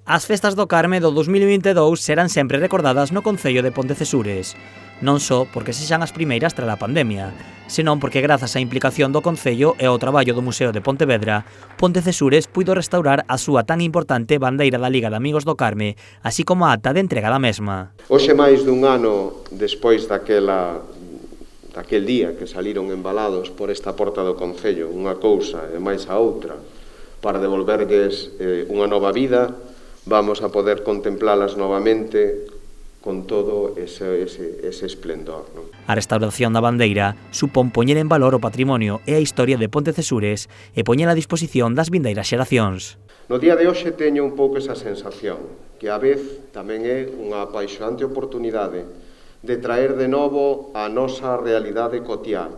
As festas do Carme do 2022 serán sempre recordadas no Concello de Pontecesures, non só porque sexan as primeiras tras a pandemia, senón porque grazas á implicación do Concello e ao traballo do Museo de Pontevedra, Pontecesures puido restaurar a súa tan importante bandeira da Liga de Amigos do Carme, así como a ata de entrega da mesma. Hoxe, máis dun ano despois daquel día que saliron embalados por esta porta do Concello, unha cousa e máis a outra, para devolverlles unha nova vida, vamos a poder contemplalas novamente con todo ese esplendor. Non? A restauración da bandeira supón poñer en valor o patrimonio e a historia de Pontecesures e poñer a disposición das vindeiras xeracións. No día de hoxe teño un pouco esa sensación, que a vez tamén é unha apaixonante oportunidade de traer de novo a nosa realidade cotiá,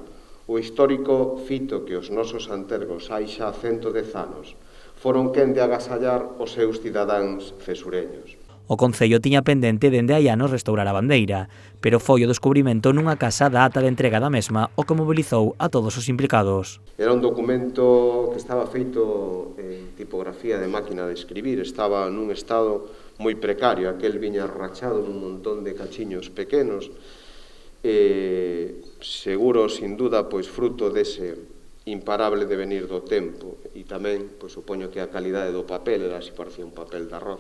o histórico fito que os nosos antergos hai xa 110 anos, foron quen de agasallar os seus cidadáns cesureños. O Concello tiña pendente dende hai anos restaurar a bandeira, pero foi o descubrimento nunha casa da ata de entrega da mesma o que mobilizou a todos os implicados. Era un documento que estaba feito en tipografía de máquina de escribir, estaba nun estado moi precario, aquel viña rachado nun montón de cachiños pequenos, seguro, sin duda, pois fruto dese imparable de venir do tempo, e tamén, pois, supoño que a calidade do papel era así, parecía un papel de arroz.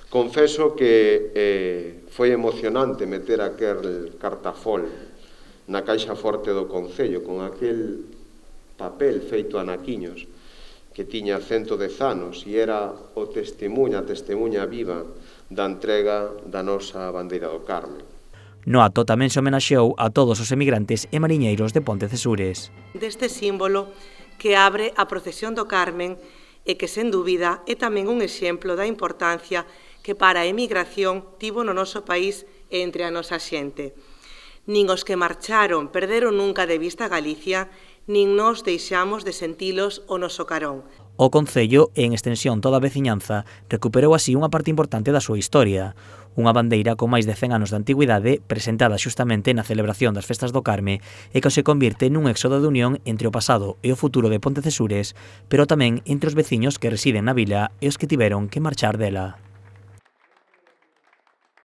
Confeso que foi emocionante meter aquel cartafol na caixa forte do Concello con aquel papel feito a anaquiños que tiña 110 anos e era o testemunha, a testemunha viva da entrega da nosa bandeira do Carme. No acto tamén se homenaxeou a todos os emigrantes e mariñeiros de Pontecesures. Deste símbolo que abre a procesión do Carmen e que, sen dúbida, é tamén un exemplo da importancia que para a emigración tivo no noso país e entre a nosa xente. Nin os que marcharon perderon nunca de vista Galicia, nin nos deixamos de sentilos o noso carón. O Concello, e en extensión toda a veciñanza, recuperou así unha parte importante da súa historia. Unha bandeira con máis de 100 anos de antigüidade, presentada xustamente na celebración das festas do Carme, e que se convirte nun éxodo de unión entre o pasado e o futuro de Pontecesures, pero tamén entre os veciños que residen na vila e os que tiveron que marchar dela.